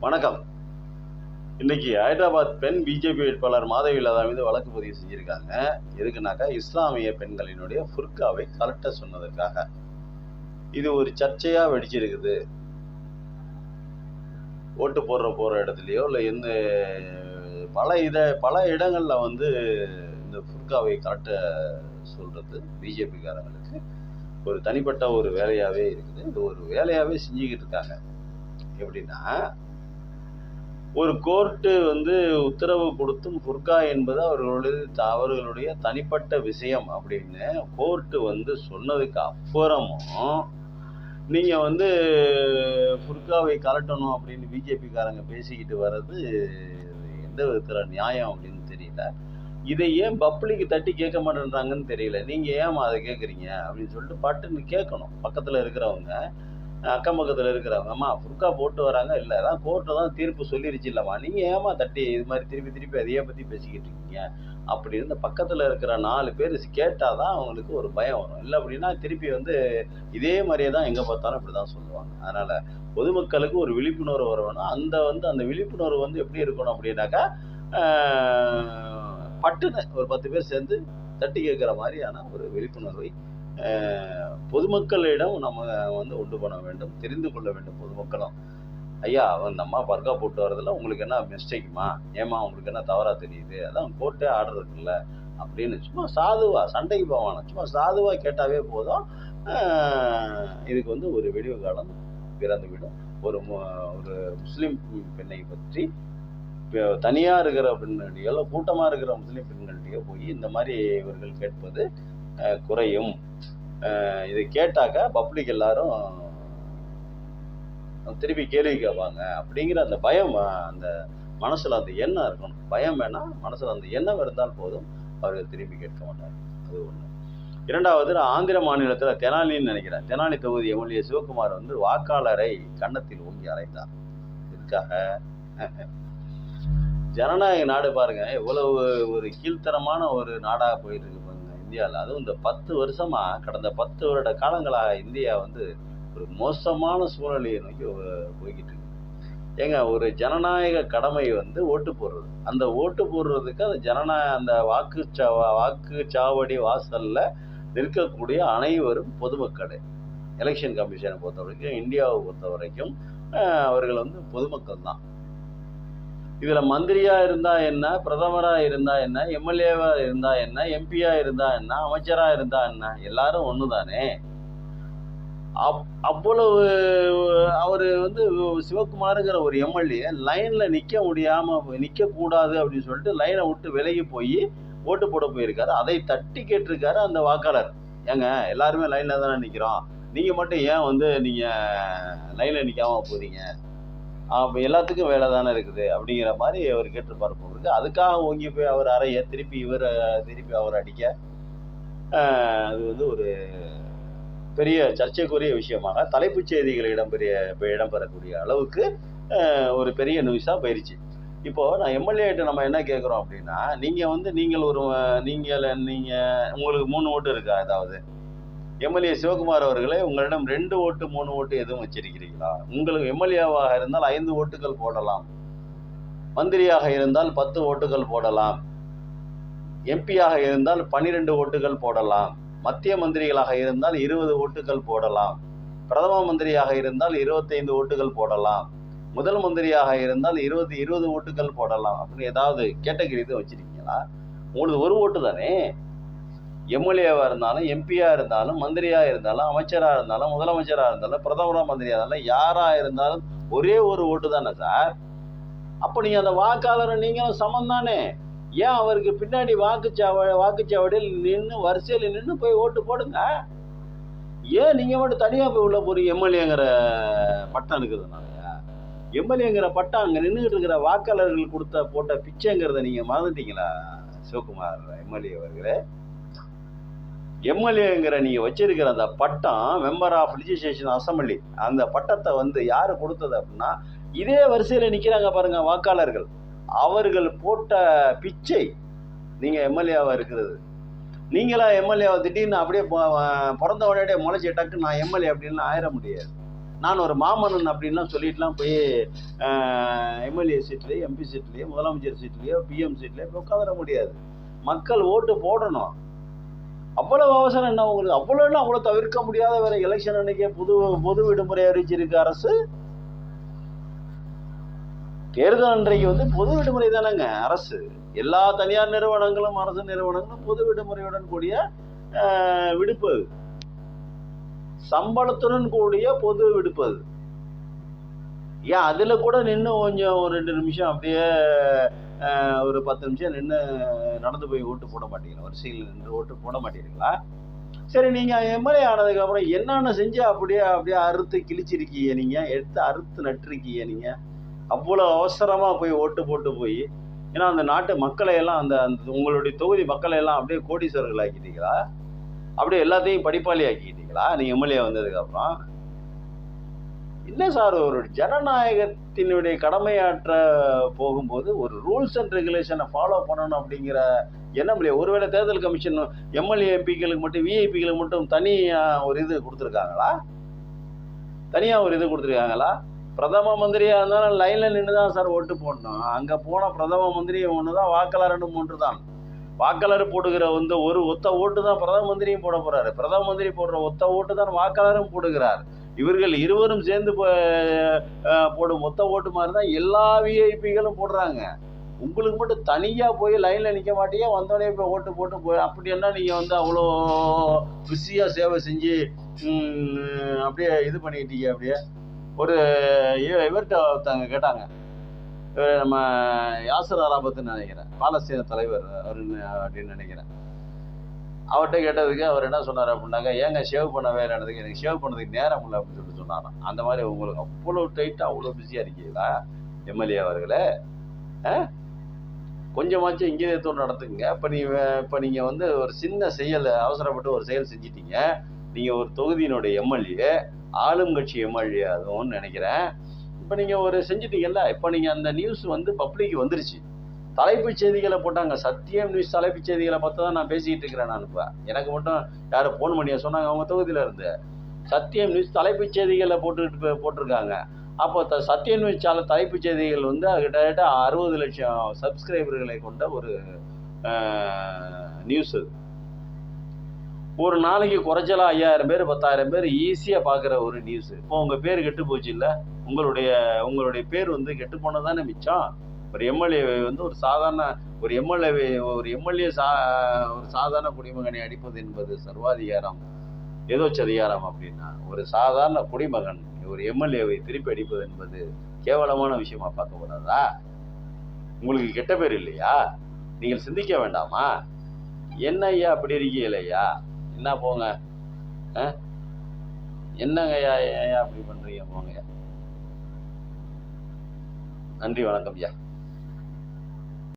வணக்கம். இன்னைக்கு ஹைதராபாத் பெண் பிஜேபி வேட்பாளர் மாதவி லதா மீது வழக்கு பதிவு செஞ்சிருக்காங்க. எதுக்குனாக்கா இஸ்லாமிய பெண்களினுடைய ஃபுர்காவை கலட்ட சொன்னதற்காக. இது ஒரு சர்ச்சையா வெடிச்சிருக்குது. ஓட்டு போற இடத்துலயோ இல்லை எந்த பல இடங்கள்ல இந்த ஃபுர்காவை கலட்ட சொல்றது பிஜேபி காரங்களுக்கு ஒரு தனிப்பட்ட ஒரு வேலையாவே இருக்குது. இது ஒரு வேலையாவே செஞ்சுக்கிட்டு இருக்காங்க. எப்படின்னா, ஒரு கோர்ட்டு உத்தரவு கொடுத்தும் ஃபுர்கா என்பது அவர்களுடைய தனிப்பட்ட விஷயம் அப்படின்னு கோர்ட்டு சொன்னதுக்கு அப்புறமும் நீங்க ஃபுர்காவை கலட்டணும் அப்படின்னு பிஜேபிக்காரங்க பேசிக்கிட்டு வர்றது எந்த விதத்துல நியாயம் அப்படின்னு தெரியல. இதை ஏன் பப்ளிக் தட்டி கேட்க மாட்டேன்றாங்கன்னு தெரியல. நீங்க ஏமா அதை கேட்குறீங்க அப்படின்னு சொல்லிட்டு பட்டுன்னு கேட்கணும். பக்கத்துல இருக்கிறவங்க, அக்கம் பக்கத்தில் இருக்கிறவங்க, அம்மா ஃபுர்கா போட்டு வராங்க, இல்லை அதான் கோர்ட்டை தான் தீர்ப்பு சொல்லிருச்சு இல்லைம்மா, நீங்கள் ஏமா தட்டி இது மாதிரி திருப்பி அதையே பற்றி பேசிக்கிட்டு இருக்கீங்க அப்படின்னு இந்த பக்கத்தில் இருக்கிற 4 பேர் கேட்டால் தான் அவங்களுக்கு ஒரு பயம் வரும். இல்லை அப்படின்னா திருப்பி இதே மாதிரியே தான் எங்கே பார்த்தாலும் இப்படி தான் சொல்லுவாங்க. அதனால் பொதுமக்களுக்கு ஒரு விழிப்புணர்வு வரணும். அந்த விழிப்புணர்வு எப்படி இருக்கணும் அப்படின்னாக்கா, பட்டுன்னு ஒரு 10 பேர் சேர்ந்து தட்டி கேட்குற மாதிரியான ஒரு விழிப்புணர்வை பொதுமக்களிடம் நம்ம உண்டு பண்ண வேண்டும், தெரிந்து கொள்ள வேண்டும். பொதுமக்களும், ஐயா அந்த அம்மா பர்கா போட்டு வரதுல உங்களுக்கு என்ன மிஸ்டேக்குமா, ஏமா உங்களுக்கு என்ன தவறா தெரியுது, அதான் கோர்ட்டே ஆர்டர் இருக்குல்ல அப்படின்னு சும்மா சாதுவா, சண்டைக்கு போவானா, சும்மா சாதுவா கேட்டாவே போதும். இதுக்கு ஒரு விடிவு காலம் பிறந்துவிடும். ஒரு முஸ்லீம் பெண்ணை பற்றி தனியா இருக்கிற பெண்களிடையோ கூட்டமா இருக்கிற முஸ்லீம் பெண்களிடையோ போய் இந்த மாதிரி இவர்கள் கேட்பது குறையும். இதை கேட்டாக்க பப்ளிக் எல்லாரும் திருப்பி கேள்வி கேட்பாங்க அப்படிங்கிற அந்த பயம், அந்த மனசுல அந்த எண்ணம் இருக்கணும். பயம் வேணாம், மனசுல அந்த எண்ணம் இருந்தால் போதும், அவர்கள் திரும்பி கேட்க மாட்டாங்க. அது ஒண்ணு. இரண்டாவது, ஆந்திர மாநிலத்தில் தெனாலின்னு நினைக்கிறேன், தெனாலி தொகுதி எம்எல்ஏ சிவகுமார் வாக்காளரை கன்னத்தில் ஓங்கி அறைந்தார். இதுக்காக ஜனநாயக நாடு பாருங்க, எவ்வளவு ஒரு கீழ்த்தரமான ஒரு நாடாக போயிட்டு இருக்கு இந்தியாவில். அதுவும் இந்த 10 வருஷமா, கடந்த 10 வருட காலங்களாக இந்தியா ஒரு மோசமான சூழ்நிலையை நோக்கி போய்கிட்டு இருக்கு. ஏங்க, ஒரு ஜனநாயக கடமை ஓட்டு போடுறது. அந்த ஓட்டு போடுறதுக்கு அந்த வாக்குச்சாவடி வாசல்ல நிற்கக்கூடிய அனைவரும் பொதுமக்களே. எலெக்ஷன் கமிஷனை பொறுத்த வரைக்கும், இந்தியாவை பொறுத்த வரைக்கும் அவர்கள் பொதுமக்கள் தான். இதுல மந்திரியா இருந்தா என்ன, பிரதமரா இருந்தா என்ன, எம்எல்ஏவா இருந்தா என்ன, எம்பியா இருந்தா என்ன, அமைச்சரா இருந்தா என்ன, எல்லாரும் ஒண்ணுதானே. அவ்வளவு அவரு சிவகுமாருங்கிற ஒரு எம்எல்ஏ லைன்ல நிக்க கூடாது அப்படின்னு சொல்லிட்டு லைனை விட்டு விலகி போய் ஓட்டு போட போயிருக்காரு. அதை தட்டி கேட்டிருக்காரு அந்த வாக்காளர். ஏங்க, எல்லாருமே லைன்ல தானே நிக்கிறோம், நீங்க மட்டும் ஏன் நீங்க லைன்ல நிக்காம போறீங்க, எல்லாத்துக்கும் வேலை தானே இருக்குது அப்படிங்கிற மாதிரி அவர் கேட்டிருப்பாரு போருக்கு. அதுக்காக ஓங்கி போய் அவர் அறைய திருப்பி அவர் அடிக்க, அது ஒரு பெரிய சர்ச்சைக்குரிய விஷயமாக தலைப்புச் செய்திகள் இடம்பெறக்கூடிய அளவுக்கு ஒரு பெரிய நியூஸா போயிருச்சு. இப்போ நான் எம்எல்ஏ நம்ம என்ன கேட்குறோம் அப்படின்னா, நீங்க உங்களுக்கு 3 ஓட்டு இருக்கா? ஏதாவது எம்எல்ஏ சிவகுமார் அவர்களே, உங்களிடம் 2 ஓட்டு 3 ஓட்டு எதுவும் வச்சிருக்கிறீங்களா? உங்களுக்கு எம்எல்ஏவாக இருந்தால் 5 ஓட்டுகள் போடலாம், மந்திரியாக இருந்தால் 10 ஓட்டுகள் போடலாம், எம்பியாக இருந்தால் 12 ஓட்டுகள் போடலாம், மத்திய மந்திரிகளாக இருந்தால் 20 ஓட்டுகள் போடலாம், பிரதம மந்திரியாக இருந்தால் 25 ஓட்டுகள் போடலாம், முதல் மந்திரியாக இருந்தால் 20 ஓட்டுகள் போடலாம் அப்படின்னு ஏதாவது கேட்டகரி வச்சிருக்கீங்களா? உங்களுக்கு 1 ஓட்டு தானே. எம்எல்ஏவா இருந்தாலும், எம்பியா இருந்தாலும், மந்திரியா இருந்தாலும், அமைச்சரா இருந்தாலும், முதலமைச்சரா இருந்தாலும், பிரதமரா மந்திரியா இருந்தாலும், யாரா இருந்தாலும் ஒரே ஒரு ஓட்டு தானே சார். அப்ப நீங்க அந்த வாக்காளரை நீங்களும் சமம் தானே. ஏன் அவருக்கு பின்னாடி வாக்குச்சாவடியில் நின்று வரிசையில் நின்று போய் ஓட்டு போடுங்க. ஏன் நீங்க மட்டும் தனியா போய் உள்ள போறீங்க? எம்எல்ஏங்கிற பட்டம் இருக்குதுனாலயா? எம்எல்ஏங்கிற பட்டம் அங்க நின்றுகிட்டு இருக்கிற வாக்காளர்கள் போட்ட பிச்சைங்கிறத நீங்க மறந்துட்டீங்களா சிவகுமார் எம்எல்ஏ அவர்களே? எம்எல்ஏங்கிற நீங்க வச்சிருக்கிற அந்த பட்டம், மெம்பர் ஆஃப் லெஜிஸ்லேஷன் அசம்பிளி, அந்த பட்டத்தை யாரு கொடுத்தது அப்படின்னா, இதே வரிசையில நிக்கிறாங்க பாருங்க வாக்காளர்கள், அவர்கள் போட்ட பிச்சை நீங்க எம்எல்ஏவா இருக்கிறது. நீங்களா எம்எல்ஏவா திடீர்னு அப்படியே பிறந்த உடனே முளைச்சி டக்கு நான் எம்எல்ஏ அப்படின்னு ஆயிட முடியாது. நான் ஒரு மாமன்னன் அப்படின்லாம் சொல்லிட்டுலாம் போய் எம்எல்ஏ சீட்லேயோ எம்பி சீட்லேயோ முதலமைச்சர் சீட்லேயோ பிஎம் சீட்லேயோ போய் உட்காந்துட முடியாது. மக்கள் ஓட்டு போடணும். அவ்வளவு அவசரம் என்ன உங்களுக்கு? அவ்வளோ தவிர்க்க முடியாத வேற எலெக்ஷன் அன்னைக்கே பொது விடுமுறை அறிவிச்சிருக்கு அரசு. தேர்தல் அன்றைக்கு பொது விடுமுறை தானேங்க அரசு. எல்லா தனியார் நிறுவனங்களும் அரசு நிறுவனங்களும் பொது விடுமுறையுடன் கூடிய விடுப்பு, சம்பளத்துடன் கூடிய பொது விடுப்பு. ஏன் அதுல கூட நின்று கொஞ்சம் ஒரு 2 நிமிஷம் அப்படியே ஒரு 10 நிமிஷம் நின்று நடந்து போய் ஓட்டு போட மாட்டீங்களா? வரிசையில் நின்று ஓட்டு போட மாட்டீங்களா? சரி, நீங்க எம்எல்ஏ ஆனதுக்கு அப்புறம் என்னென்ன செஞ்சு அப்படியே அறுத்து கிழிச்சிருக்கீங்க, நீங்க எடுத்து அறுத்து நட்டுருக்கீங்க. நீங்க அவ்வளோ அவசரமா போய் ஓட்டு போட்டு போய், ஏன்னா அந்த நாட்டு மக்களை எல்லாம் அந்த உங்களுடைய தொகுதி மக்களை எல்லாம் அப்படியே கோடீஸ்வரர்கள் ஆக்கிட்டீங்களா? அப்படியே எல்லாத்தையும் படிப்பாளி ஆக்கிட்டீங்களா நீங்க எம்எல்ஏ வந்ததுக்கு அப்புறம்? இல்லை சார், ஒரு ஜனநாயகத்தினுடைய கடமையாற்ற போகும்போது ஒரு ரூல்ஸ் அண்ட் ரெகுலேஷனை ஃபாலோ பண்ணணும் அப்படிங்கிற எண்ணம் இல்லையா? ஒருவேளை தேர்தல் கமிஷன் எம்எல்ஏ எம்பிக்களுக்கு மட்டும், விஐபிகளுக்கு மட்டும் தனியாக ஒரு இது கொடுத்துருக்காங்களா? பிரதம மந்திரியாக இருந்தாலும் லைனில் நின்று தான் சார் ஓட்டு போடணும். அங்கே போனால் பிரதம மந்திரி ஒன்று தான், வாக்காளர்னு ஒன்று தான். வாக்காளர் போடுகிற ஒரு ஒத்த ஓட்டு தான் பிரதம மந்திரியும் போட போகிறாரு. பிரதம மந்திரி போடுற ஒத்த ஓட்டு தான் வாக்காளரும் போடுகிறார். இவர்கள் இருவரும் சேர்ந்து போடும் மொத்த ஓட்டு மாதிரி தான் எல்லா விஐபிகளும் போடுறாங்க. உங்களுக்கு மட்டும் தனியாக போய் லைனில் நிற்க மாட்டீங்க, வந்தோடனே போய் ஓட்டு போட்டு போய் அப்படி என்ன நீங்கள் அவ்வளோ பிஸியாக சேவை செஞ்சு அப்படியே இது பண்ணிக்கிட்டீங்க. அப்படியே ஒரு இவர்கிட்ட ஒருத்தவங்க கேட்டாங்க, நம்ம யாசர் அராபத்துன்னு நினைக்கிறேன், பாலஸ்தீன தலைவர் அப்படின்னு நினைக்கிறேன். அவர்கிட்ட கேட்டதுக்கு அவர் என்ன சொன்னார் அப்படின்னாக்க, ஏங்க ஷேவ் பண்ண வேலை நடந்ததுக்கு எனக்கு ஷேவ் பண்ணதுக்கு நேரம் இல்லை அப்படின்னு சொல்லிட்டு சொன்னாராம். அந்த மாதிரி உங்களுக்கு அவ்வளோ டைட்டாக அவ்வளோ பிஸியாக இருக்கீங்களா எம்எல்ஏ அவர்களே? கொஞ்சமாச்சும் இங்கேயத்தோடு நடத்துக்குங்க. இப்போ நீங்கள் ஒரு சின்ன செயல், அவசரப்பட்டு ஒரு செயல் செஞ்சிட்டீங்க. நீங்கள் ஒரு தொகுதியினுடைய எம்எல்ஏ, ஆளும் கட்சி எம்எல்ஏ அதுவும் நினைக்கிறேன். இப்போ நீங்கள் ஒரு செஞ்சிட்டீங்கல்ல, இப்போ நீங்கள் அந்த நியூஸ் பப்ளிக் வந்துருச்சு. தலைப்புச் செய்திகளை போட்டாங்க. சத்தியம் நியூஸ் தலைப்புச் செய்திகளை பார்த்து தான் நான் பேசிக்கிட்டு இருக்கிறேன். நான் இப்போ எனக்கு மட்டும் யாரும் ஃபோன் பண்ணியா சொன்னாங்க அவங்க தொகுதியில் இருந்து. சத்தியம் நியூஸ் தலைப்புச் செய்திகளை போட்டிருக்காங்க. அப்போ சத்தியம் நியூஸ் தலைப்புச் செய்திகள் கிட்டத்தட்ட 60 லட்சம் சப்ஸ்கிரைபர்களை கொண்ட ஒரு நியூஸ். ஒரு நாளைக்கு குறைச்சலா 5000 பேர் 10,000 பேர் ஈஸியாக பார்க்குற ஒரு நியூஸ். இப்போ உங்கள் பேர் கெட்டு போச்சு இல்லை? உங்களுடைய பேர் கெட்டு போனது தானே மிச்சம். ஒரு எம்எல்ஏ ஒரு சாதாரண ஒரு எம்எல்ஏ ஒரு சாதாரண குடிமகனை அடிப்பது என்பது சர்வாதிகாரம், ஏதோச்சதிகாரம் அப்படின்னா, ஒரு சாதாரண குடிமகன் ஒரு எம்எல்ஏவை திருப்பி அடிப்பது என்பது கேவலமான விஷயமா பார்க்கப்படாதா? உங்களுக்கு கெட்ட பேர் இல்லையா? நீங்கள் சிந்திக்க வேண்டாமா? என்ன ஐயா அப்படி இருக்கீங்கள ஐயா? என்ன போங்க, என்னங்க ஐயா அப்படி பண்றீங்க? போங்க. நன்றி, வணக்கம் ஐயா.